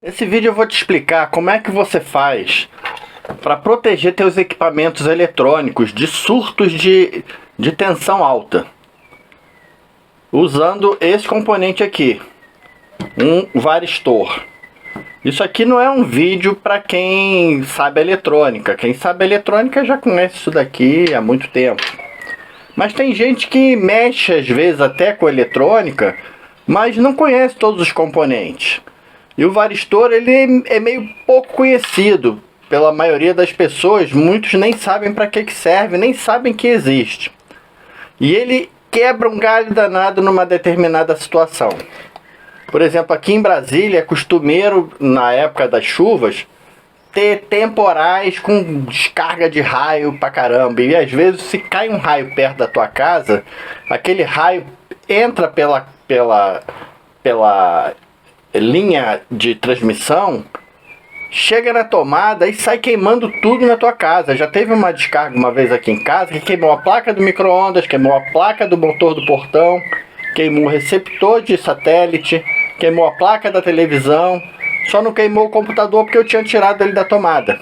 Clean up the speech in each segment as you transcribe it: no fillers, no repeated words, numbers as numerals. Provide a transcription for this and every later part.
Esse vídeo eu vou te explicar como é que você faz para proteger teus equipamentos eletrônicos de surtos de tensão alta, usando esse componente aqui, um varistor. Isso aqui não é um vídeo para quem sabe eletrônica. Quem sabe eletrônica já conhece isso daqui há muito tempo. Mas tem gente que mexe às vezes até com eletrônica, mas não conhece todos os componentes. E o varistor ele é meio pouco conhecido pela maioria das pessoas. Muitos nem sabem para que serve, nem sabem que existe. E ele quebra um galho danado numa determinada situação. Por exemplo, aqui em Brasília é costumeiro, na época das chuvas, ter temporais com descarga de raio pra caramba. E às vezes, se cai um raio perto da tua casa, aquele raio entra pela linha de transmissão, chega na tomada e sai queimando tudo na tua casa. Já teve uma descarga uma vez aqui em casa que queimou a placa do micro-ondas, queimou a placa do motor do portão, queimou o receptor de satélite, queimou a placa da televisão. Só não queimou o computador porque eu tinha tirado ele da tomada.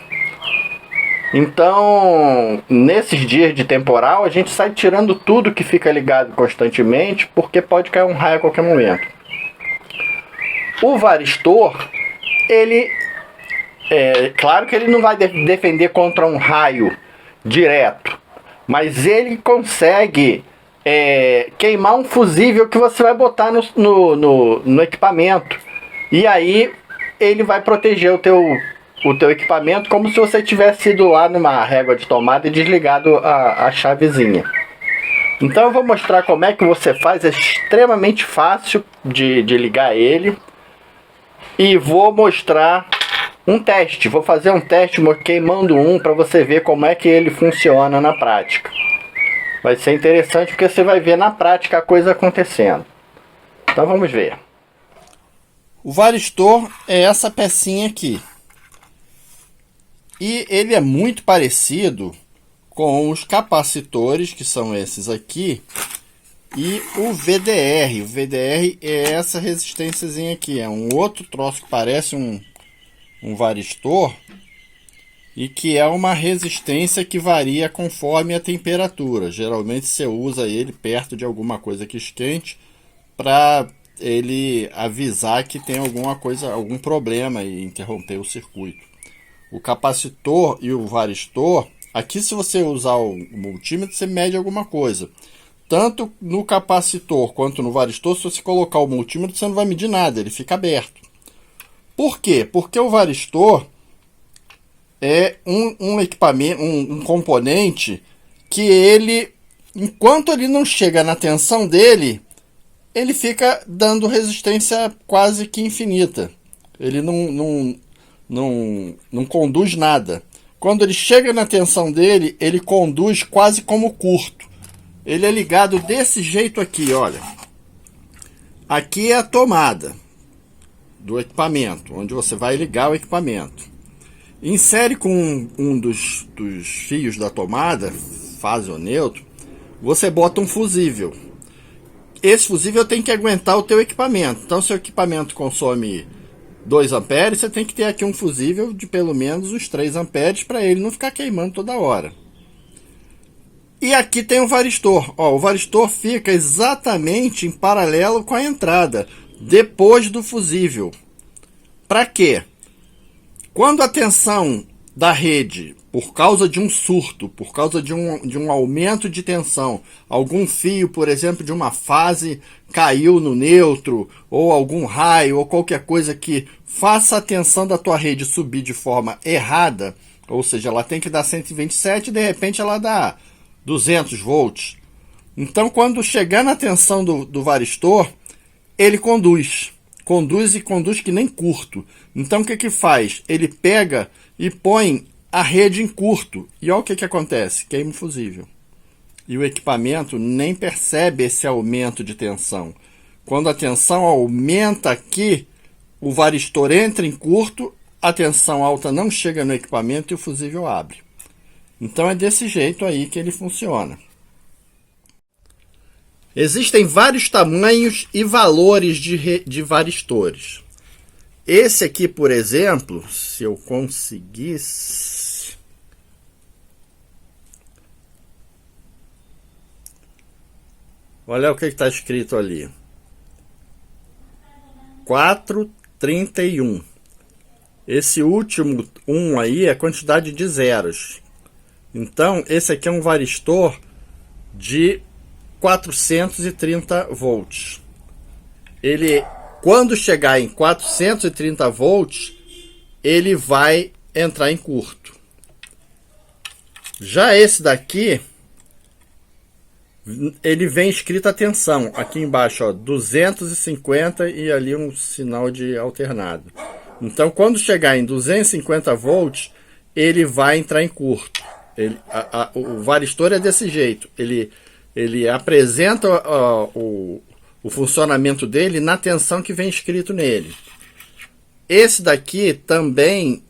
Então, nesses dias de temporal, a gente sai tirando tudo que fica ligado constantemente, porque pode cair um raio a qualquer momento. O varistor, ele claro que ele não vai defender contra um raio direto, mas ele consegue queimar um fusível que você vai botar no equipamento. E aí ele vai proteger o teu equipamento como se você tivesse ido lá numa régua de tomada e desligado a chavezinha. Então eu vou mostrar como é que você faz. É extremamente fácil de ligar ele. E vou mostrar um teste. Vou fazer um teste queimando um para você ver como é que ele funciona na prática. Vai ser interessante porque você vai ver na prática a coisa acontecendo. Então vamos ver. O varistor é essa pecinha aqui. E ele é muito parecido com os capacitores, que são esses aqui, e o VDR. O VDR é essa resistênciazinha aqui. É um outro troço que parece um varistor e que é uma resistência que varia conforme a temperatura. Geralmente você usa ele perto de alguma coisa que esquente para ele avisar que tem algum problema e interromper o circuito. O capacitor e o varistor, aqui se você usar o multímetro, você mede alguma coisa. Tanto no capacitor quanto no varistor, se você colocar o multímetro, você não vai medir nada, ele fica aberto. Por quê? Porque o varistor é um equipamento, um componente que ele, enquanto ele não chega na tensão dele, ele fica dando resistência quase que infinita. Ele não conduz nada. Quando ele chega na tensão dele, ele conduz quase como curto. Ele é ligado desse jeito aqui, olha. Aqui é a tomada do equipamento, onde você vai ligar o equipamento. Insere com um dos fios da tomada, fase ou neutro, você bota um fusível. Esse fusível tem que aguentar o teu equipamento. Então, se o equipamento consome 2 amperes, você tem que ter aqui um fusível de pelo menos uns 3 amperes para ele não ficar queimando toda hora. E aqui tem o varistor. Ó, o varistor fica exatamente em paralelo com a entrada, depois do fusível. Para quê? Quando a tensão da rede, por causa de um surto, por causa de um aumento de tensão, algum fio, por exemplo, de uma fase caiu no neutro, ou algum raio, ou qualquer coisa que faça a tensão da tua rede subir de forma errada, ou seja, ela tem que dar 127 e de repente ela dá 200 volts. Então, quando chegar na tensão do varistor, ele conduz que nem curto. Então, o que faz? Ele pega e põe a rede em curto. E olha o que acontece. Queima o fusível. E o equipamento nem percebe esse aumento de tensão. Quando a tensão aumenta aqui, o varistor entra em curto, a tensão alta não chega no equipamento e o fusível abre. Então é desse jeito aí que ele funciona. Existem vários tamanhos e valores de varistores. Esse aqui, por exemplo, se eu conseguisse... Olha o que está escrito ali. 431. Esse último 1 aí é a quantidade de zeros. Então, esse aqui é um varistor de 430 volts. Ele, quando chegar em 430 volts, ele vai entrar em curto. Já esse daqui, ele vem escrito atenção, aqui embaixo, ó, 250 e ali um sinal de alternado. Então, quando chegar em 250 volts, ele vai entrar em curto. O varistor é desse jeito, ele apresenta o funcionamento dele na tensão que vem escrito nele. Esse daqui também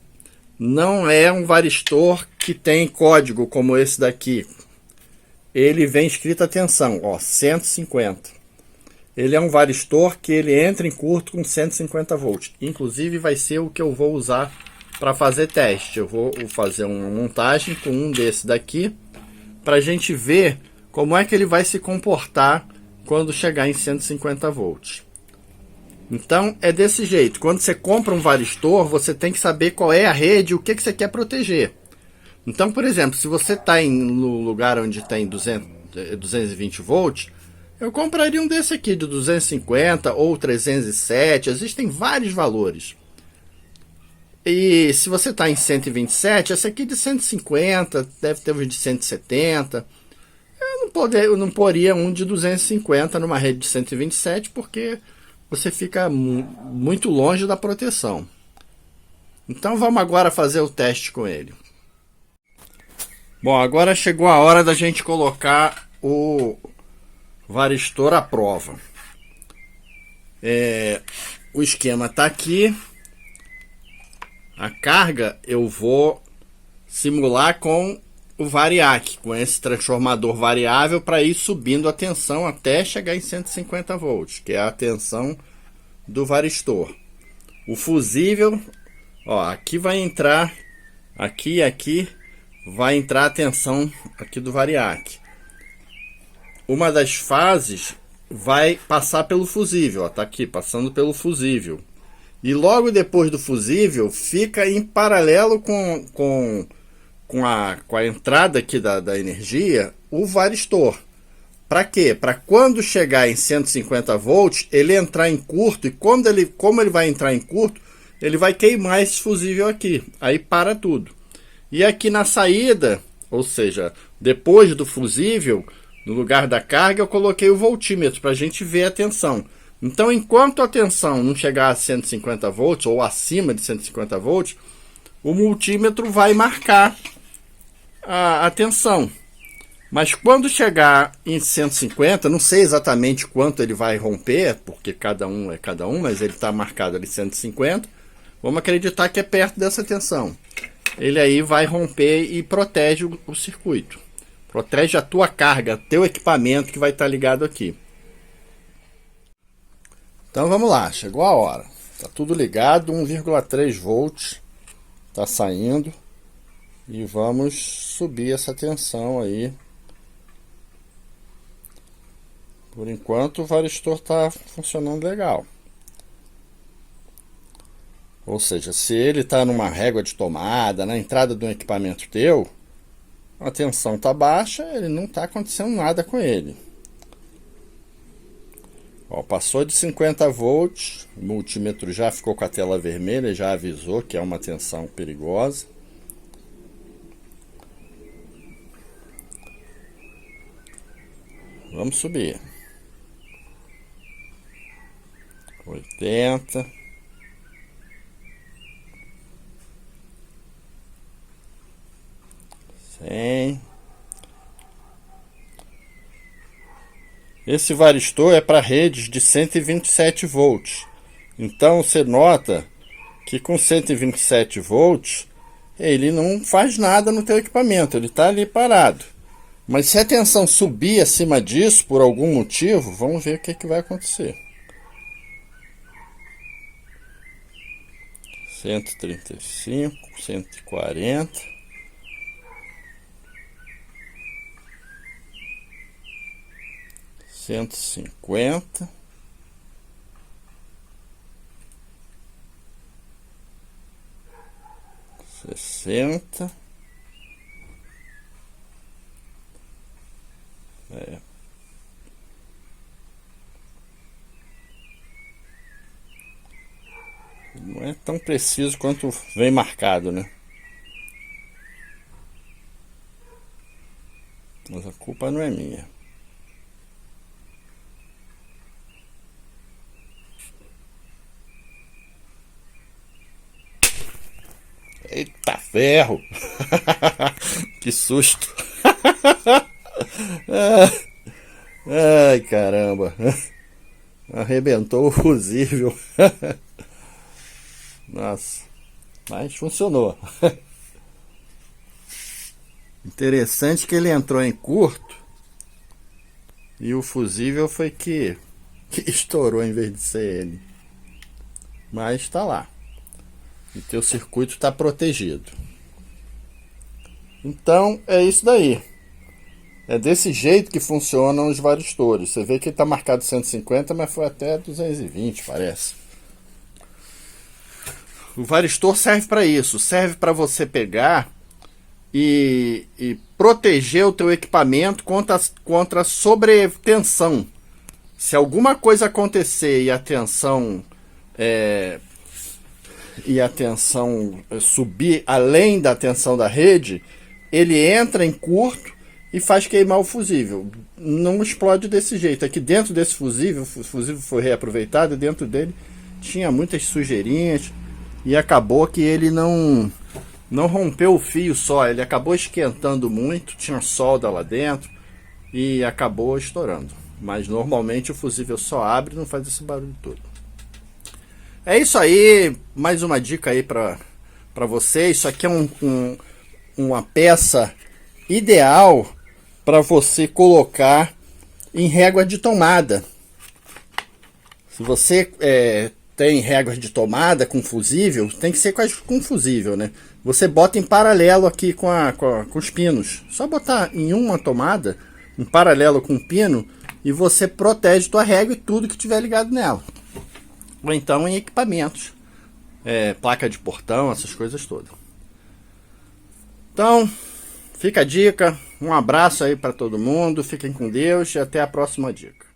não é um varistor que tem código como esse daqui. Ele vem escrito a tensão, ó, 150. Ele é um varistor que ele entra em curto com 150 volts. Inclusive vai ser o que eu vou usar para fazer teste. Eu vou fazer uma montagem com um desse daqui para a gente ver como é que ele vai se comportar quando chegar em 150 volts. Então é desse jeito. Quando você compra um varistor, você tem que saber qual é a rede e o que você quer proteger. Então, por exemplo, se você está no lugar onde tem 220 volts, eu compraria um desse aqui de 250 ou 307. Existem vários valores. E se você está em 127, esse aqui de 150, deve ter uns de 170. Eu não poria um de 250 numa rede de 127, porque você fica muito longe da proteção. Então vamos agora fazer o teste com ele. Bom, agora chegou a hora da gente colocar o varistor à prova. O esquema está aqui. A carga eu vou simular com o variac, com esse transformador variável, para ir subindo a tensão até chegar em 150 volts, que é a tensão do varistor. O fusível, ó, aqui vai entrar, aqui e aqui vai entrar a tensão aqui do variac. Uma das fases vai passar pelo fusível, ó, tá aqui passando pelo fusível. E logo depois do fusível fica em paralelo com a entrada aqui da energia, o varistor. Para quê? Para quando chegar em 150 volts, ele entrar em curto, e como ele vai entrar em curto, ele vai queimar esse fusível aqui. Aí para tudo. E aqui na saída, ou seja, depois do fusível, no lugar da carga, eu coloquei o voltímetro para a gente ver a tensão. Então, enquanto a tensão não chegar a 150 volts, ou acima de 150 volts, o multímetro vai marcar a tensão. Mas quando chegar em 150, não sei exatamente quanto ele vai romper, porque cada um é cada um, mas ele está marcado ali 150. Vamos acreditar que é perto dessa tensão. Ele aí vai romper e protege o circuito. Protege a tua carga, teu equipamento que vai estar ligado aqui. Então vamos lá, chegou a hora. Está tudo ligado, 1,3 volts está saindo. E vamos subir essa tensão aí. Por enquanto o varistor está funcionando legal. Ou seja, se ele está numa régua de tomada, na entrada de um equipamento teu, a tensão está baixa, ele não está acontecendo nada com ele. Ó, passou de 50 volts, o multímetro já ficou com a tela vermelha, já avisou que é uma tensão perigosa. Vamos subir. 80. 100. Esse varistor é para redes de 127 volts. Então você nota que com 127 volts ele não faz nada no teu equipamento, ele está ali parado. Mas se a tensão subir acima disso por algum motivo, vamos ver o que vai acontecer. 135, 140, 150, 60, não é tão preciso quanto vem marcado, né? Mas a culpa não é minha. Eita ferro! Que susto! Ai caramba! Arrebentou o fusível. Nossa, mas funcionou. Interessante que ele entrou em curto e o fusível foi que estourou em vez de ser ele. Mas está lá. E teu circuito está protegido. Então é isso daí. É desse jeito que funcionam os varistores. Você vê que está marcado 150, mas foi até 220, parece. O varistor serve para isso. Serve para você pegar e proteger o teu equipamento contra sobretensão. Se alguma coisa acontecer e a tensão subir além da tensão da rede, ele entra em curto e faz queimar o fusível. Não explode desse jeito. Aqui dentro desse fusível, o fusível foi reaproveitado, e dentro dele tinha muitas sujeirinhas e acabou que ele não rompeu o fio só, ele acabou esquentando muito, tinha solda lá dentro e acabou estourando. Mas normalmente o fusível só abre e não faz esse barulho todo. É isso aí, mais uma dica aí para você. Isso aqui é uma peça ideal para você colocar em régua de tomada. Se você tem réguas de tomada com fusível, tem que ser com fusível, né? Você bota em paralelo aqui com os pinos. Só botar em uma tomada, em paralelo com o pino, e você protege tua régua e tudo que tiver ligado nela. Ou então em equipamentos, placa de portão, essas coisas todas. Então, fica a dica. Um abraço aí para todo mundo. Fiquem com Deus e até a próxima dica.